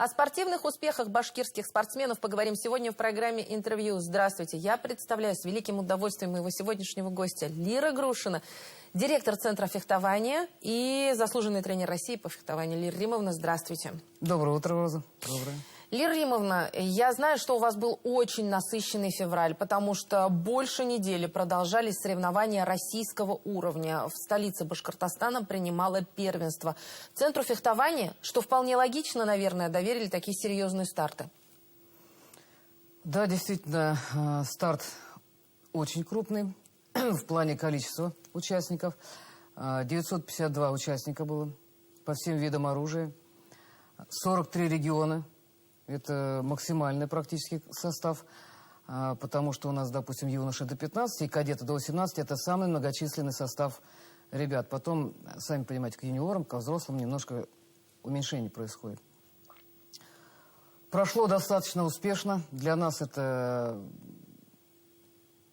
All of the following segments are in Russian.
О спортивных успехах башкирских спортсменов поговорим сегодня в программе «Интервью». Здравствуйте. Я представляю с великим удовольствием моего сегодняшнего гостя Лира Грушина, директор Центра фехтования и заслуженный тренер России по фехтованию. Лира Римовна, здравствуйте. Доброе утро, Роза. Доброе. Лира Римовна, я знаю, что у вас был очень насыщенный февраль, потому что больше недели продолжались соревнования российского уровня. В столице Башкортостана принимало первенство. Центру фехтования, что вполне логично, наверное, доверили такие серьезные старты. Да, действительно, старт очень крупный в плане количества участников. 952 участника было по всем видам оружия. 43 региона. Это максимальный практически состав, потому что у нас, допустим, юноши до 15 и кадеты до 18 – это самый многочисленный состав ребят. Потом, сами понимаете, к юниорам, к взрослым немножко уменьшение происходит. Прошло достаточно успешно. Для нас это,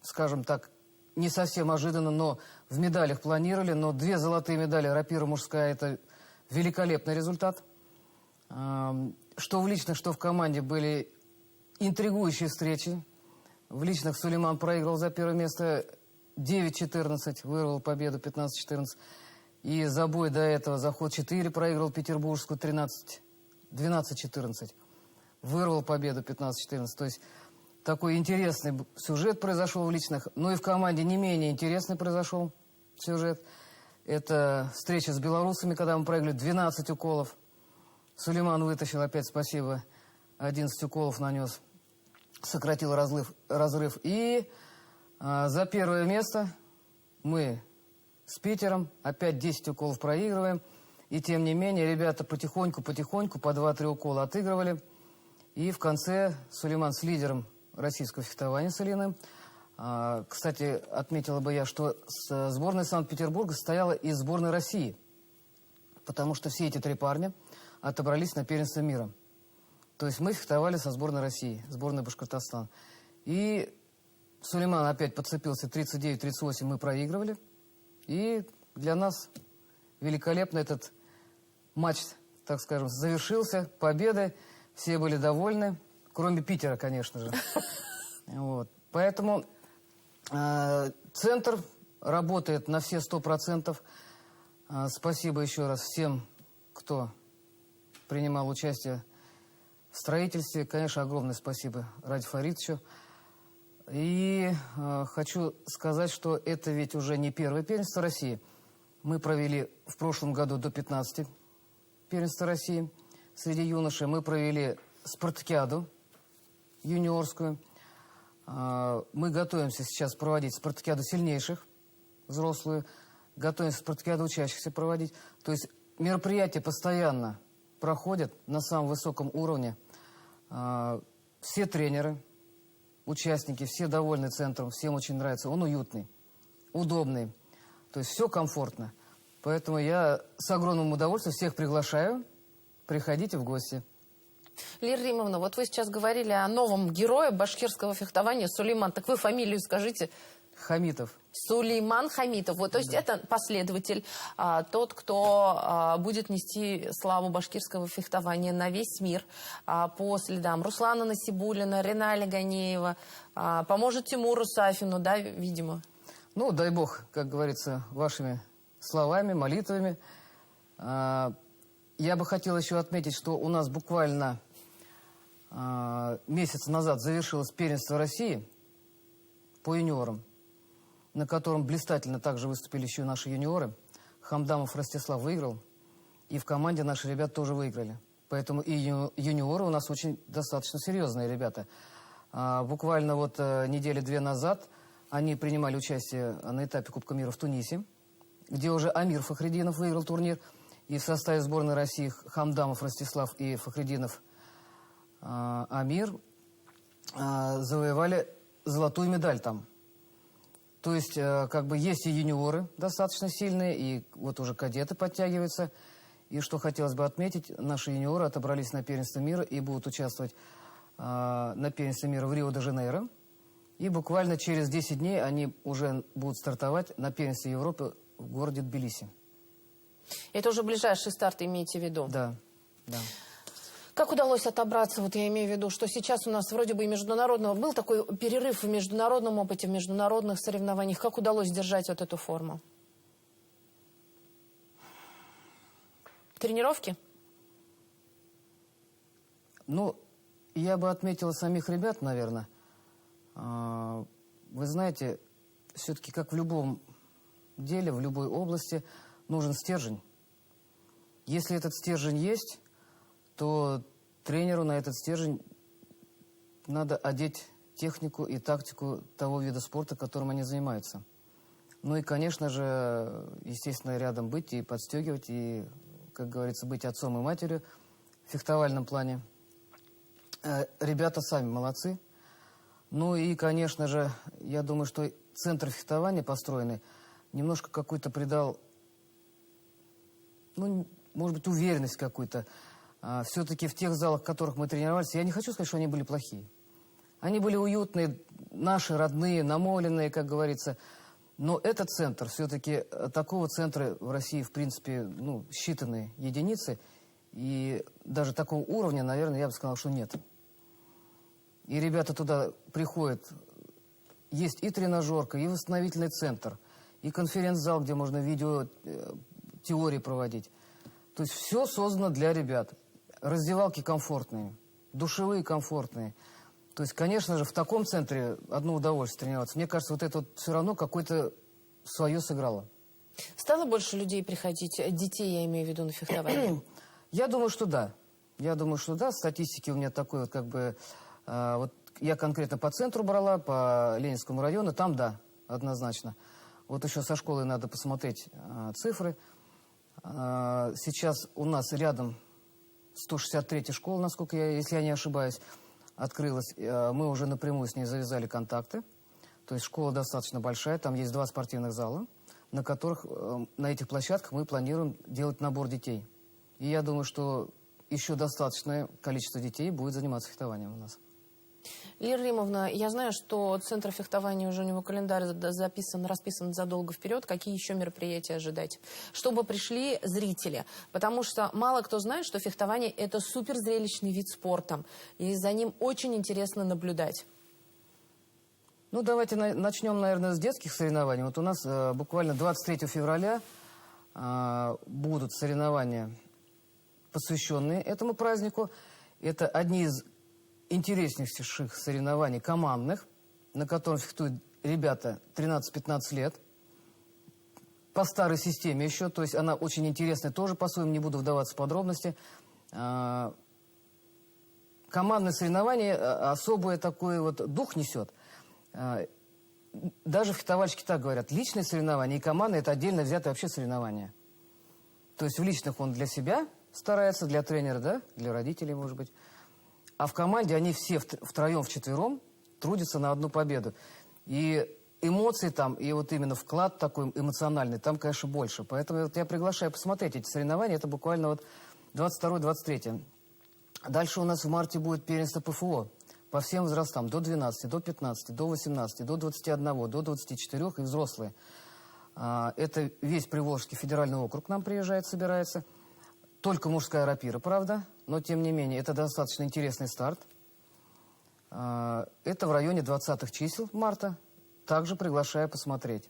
скажем так, не совсем ожиданно, но в медалях планировали. Но 2 золотые медали рапира мужская – это великолепный результат. Что в личных, что в команде были интригующие встречи. В личных Сулейман проиграл за первое место 9-14, вырвал победу 15-14. И за бой до этого заход 4 проиграл петербургскую 12-14. Вырвал победу 15-14. То есть такой интересный сюжет произошел в личных. Но и в команде не менее интересный произошел сюжет. Это встреча с белорусами, когда мы проиграли 12 уколов. Сулейман вытащил, опять спасибо, 11 уколов нанес, сократил разрыв. И за первое место мы с Питером опять 10 уколов проигрываем. И тем не менее ребята потихоньку по 2-3 укола отыгрывали. И в конце Сулейман с лидером российского фехтования с Илиным. Кстати, отметила бы я, что сборная Санкт-Петербурга состояла из сборной России. Потому что все эти 3 парня отобрались на первенство мира. То есть мы фехтовали со сборной России, сборной Башкортостана. И Сулейман опять подцепился 39-38, мы проигрывали. И для нас великолепно этот матч, так скажем, завершился победой. Все были довольны, кроме Питера, конечно же. Вот. Поэтому центр работает на все 100%. Спасибо еще раз всем, кто принимал участие в строительстве. Конечно, огромное спасибо Ради Фаридовичу. И хочу сказать, что это ведь уже не первое первенство России. Мы провели в прошлом году до 15 первенства России среди юношей. Мы провели спартакиаду юниорскую. Мы готовимся сейчас проводить спартакиаду сильнейших, взрослую. Готовимся спартакиаду учащихся проводить. То есть мероприятия постоянно проходят на самом высоком уровне. Все тренеры, участники, все довольны центром, всем очень нравится. Он уютный, удобный, то есть все комфортно. Поэтому я с огромным удовольствием всех приглашаю. Приходите в гости. Лира Римовна, вот вы сейчас говорили о новом герое башкирского фехтования Сулейман. Так вы фамилию скажите. Хамитов. Сулейман Хамитов. Вот, то есть это последователь, тот, кто будет нести славу башкирского фехтования на весь мир по следам Руслана Насибуллина, Реналя Ганеева, поможет Тимуру Сафину, да, видимо? Ну, дай бог, как говорится, вашими словами, молитвами. Я бы хотел еще отметить, что у нас буквально месяц назад завершилось первенство России по юниорам, на котором блистательно также выступили еще наши юниоры. Хамдамов Ростислав выиграл, и в команде наши ребята тоже выиграли. Поэтому и юниоры у нас очень достаточно серьезные ребята. Буквально вот недели 2 назад они принимали участие на этапе Кубка мира в Тунисе, где уже Амир Фахридинов выиграл турнир. И в составе сборной России Хамдамов Ростислав и Фахридинов Амир завоевали золотую медаль там. То есть, как бы, есть и юниоры достаточно сильные, и вот уже кадеты подтягиваются. И что хотелось бы отметить, наши юниоры отобрались на первенство мира и будут участвовать на первенстве мира в Рио-де-Жанейро. И буквально через 10 дней они уже будут стартовать на первенстве Европы в городе Тбилиси. Это уже ближайший старт, имеете в виду? Да, да. Как удалось отобраться, вот я имею в виду, что сейчас у нас вроде бы и международного, был такой перерыв в международном опыте, в международных соревнованиях. Как удалось держать вот эту форму? Тренировки? Ну, я бы отметил самих ребят, наверное. Вы знаете, все-таки как в любом деле, в любой области нужен стержень. Если этот стержень есть, то тренеру на этот стержень надо одеть технику и тактику того вида спорта, которым они занимаются. Ну и, конечно же, естественно, рядом быть и подстегивать, и, как говорится, быть отцом и матерью в фехтовальном плане. Ребята сами молодцы. Ну и, конечно же, я думаю, что центр фехтования построенный немножко какой-то придал, ну, может быть, уверенность какую-то. Все-таки в тех залах, в которых мы тренировались, я не хочу сказать, что они были плохие. Они были уютные, наши, родные, намоленные, как говорится. Но этот центр, все-таки такого центра в России, в принципе, ну, считанные единицы. И даже такого уровня, наверное, я бы сказал, что нет. И ребята туда приходят. Есть и тренажерка, и восстановительный центр, и конференц-зал, где можно видео теории проводить. То есть все создано для ребят. Раздевалки комфортные, душевые комфортные. То есть, конечно же, в таком центре одно удовольствие тренироваться. Мне кажется, вот это вот все равно какое-то свое сыграло. Стало больше людей приходить, детей, я имею в виду, на фехтование? Я думаю, что да. Я думаю, что да. Статистики у меня такой вот как бы... вот я конкретно по центру брала, по Ленинскому району. Там да, однозначно. Вот еще со школы надо посмотреть цифры. Сейчас у нас рядом 163-я школа, насколько я, если я не ошибаюсь, открылась. Мы уже напрямую с ней завязали контакты. То есть школа достаточно большая, там есть 2 спортивных зала, на которых, на этих площадках мы планируем делать набор детей. И я думаю, что еще достаточное количество детей будет заниматься фехтованием у нас. Лера Римовна, я знаю, что центр фехтования уже у него календарь расписан задолго вперед. Какие еще мероприятия ожидать? Чтобы пришли зрители. Потому что мало кто знает, что фехтование – это суперзрелищный вид спорта. И за ним очень интересно наблюдать. Ну, давайте начнем, наверное, с детских соревнований. Вот у нас буквально 23 февраля будут соревнования, посвященные этому празднику. Это одни из интереснейших соревнований командных, на котором фехтуют ребята 13-15 лет. По старой системе еще, то есть она очень интересная тоже по-своему, не буду вдаваться в подробности. Командное соревнование особый такой вот дух несет. Даже фехтовальщики так говорят, личные соревнования и командные – это отдельно взятые вообще соревнования. То есть в личных он для себя старается, для тренера, да, для родителей, может быть. А в команде они все втроем, вчетвером трудятся на одну победу. И эмоции там, и вот именно вклад такой эмоциональный, там, конечно, больше. Поэтому вот я приглашаю посмотреть эти соревнования. Это буквально вот 22-23. Дальше у нас в марте будет первенство ПФО по всем возрастам. До 12, до 15, до 18, до 21, до 24 и взрослые. Это весь Приволжский федеральный округ к нам приезжает, собирается. Только мужская рапира, правда, но тем не менее, это достаточно интересный старт. Это в районе 20-х чисел марта. Также приглашаю посмотреть.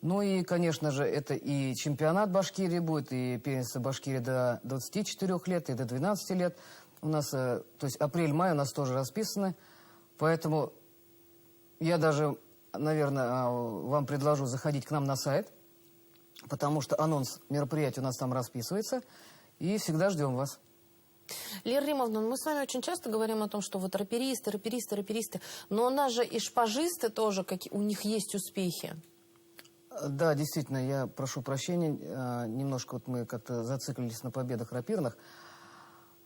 Ну и, конечно же, это и чемпионат Башкирии будет, и первенство Башкирии до 24 лет, и до 12 лет. У нас, то есть апрель-май у нас тоже расписаны. Поэтому я даже, наверное, вам предложу заходить к нам на сайт, потому что анонс мероприятия у нас там расписывается, и всегда ждем вас. Лера Римовна, мы с вами очень часто говорим о том, что вот раперисты, но у нас же и шпажисты тоже, у них есть успехи. Да, действительно, я прошу прощения, немножко вот мы как-то зациклились на победах рапирных.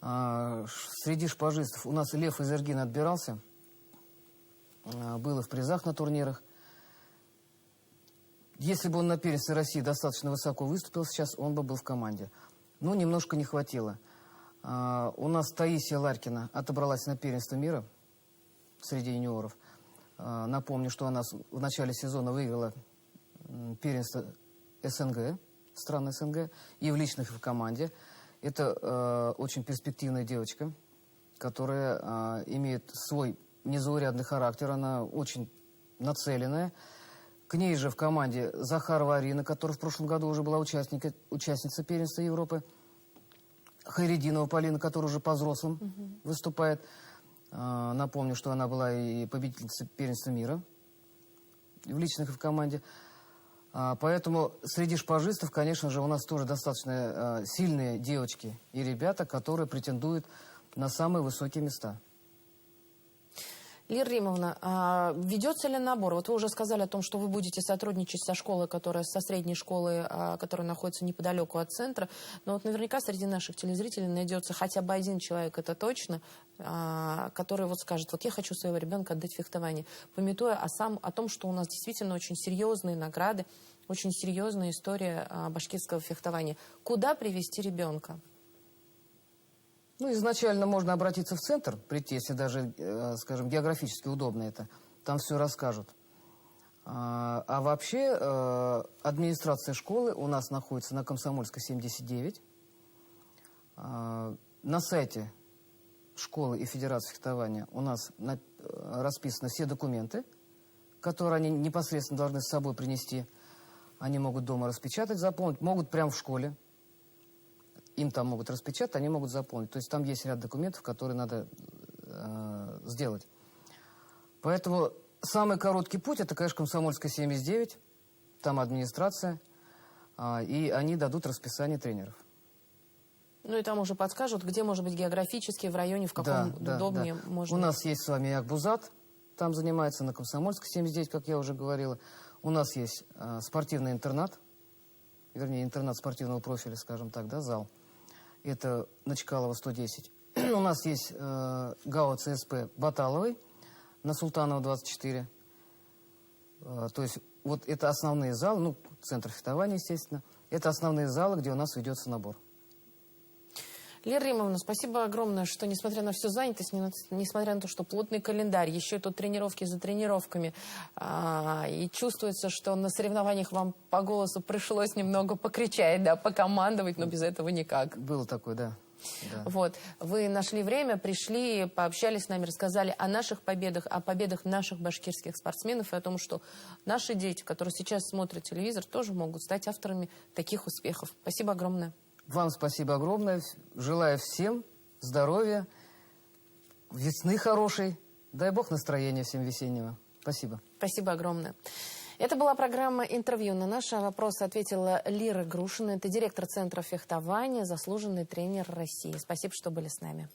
Среди шпажистов у нас Лев Изергин отбирался, был и в призах на турнирах. Если бы он на первенстве России достаточно высоко выступил сейчас, он бы был в команде. Но немножко не хватило. У нас Таисия Ларькина отобралась на первенство мира среди юниоров. Напомню, что она в начале сезона выиграла первенство СНГ, стран СНГ, и в личных, и в команде. Это очень перспективная девочка, которая имеет свой незаурядный характер, она очень нацеленная. К ней же в команде Захарова Арина, которая в прошлом году уже была участницей первенства Европы. Хайрединова Полина, которая уже по взрослым выступает. Напомню, что она была и победительницей первенства мира в личных и в команде. Поэтому среди шпажистов, конечно же, у нас тоже достаточно сильные девочки и ребята, которые претендуют на самые высокие места. Лира Римовна, ведется ли набор? Вот вы уже сказали о том, что вы будете сотрудничать со школой, со средней школой, которая находится неподалеку от центра. Но вот наверняка среди наших телезрителей найдется хотя бы один человек, это точно, который вот скажет, вот я хочу своего ребенка отдать в фехтование, памятуя о том, что у нас действительно очень серьезные награды, очень серьезная история башкирского фехтования. Куда привести ребенка? Ну, изначально можно обратиться в центр, прийти, если даже, скажем, географически удобно это. Там все расскажут. А вообще администрация школы у нас находится на Комсомольской, 79. На сайте школы и Федерации фехтования у нас расписаны все документы, которые они непосредственно должны с собой принести. Они могут дома распечатать, заполнить, могут прямо в школе. Им там могут распечатать, они могут заполнить. То есть там есть ряд документов, которые надо сделать. Поэтому самый короткий путь, это, конечно, Комсомольская, 79. Там администрация. И они дадут расписание тренеров. Ну и там уже подскажут, где, может быть, географически, в районе, в каком удобнее можно. У нас есть с вами Акбузат, там занимается на Комсомольской, 79, как я уже говорила. У нас есть спортивный интернат, вернее, интернат спортивного профиля, скажем так, да, зал. Это на Чкалова, 110. У нас есть ГАО ЦСП Баталовой на Султанова, 24. То есть вот это основные залы, ну, центр фехтования, естественно. Это основные залы, где у нас ведется набор. Лира Римовна, спасибо огромное, что, несмотря на всю занятость, несмотря на то, что плотный календарь, еще и тут тренировки за тренировками, и чувствуется, что на соревнованиях вам по голосу пришлось немного покричать, да, покомандовать, но без этого никак. Было такое, да. Вот. Вы нашли время, пришли, пообщались с нами, рассказали о наших победах, о победах наших башкирских спортсменов и о том, что наши дети, которые сейчас смотрят телевизор, тоже могут стать авторами таких успехов. Спасибо огромное. Вам спасибо огромное. Желаю всем здоровья, весны хорошей. Дай бог настроения всем весеннего. Спасибо. Спасибо огромное. Это была программа «Интервью». На наши вопросы ответила Лира Грушина. Это директор Центра фехтования, заслуженный тренер России. Спасибо, что были с нами.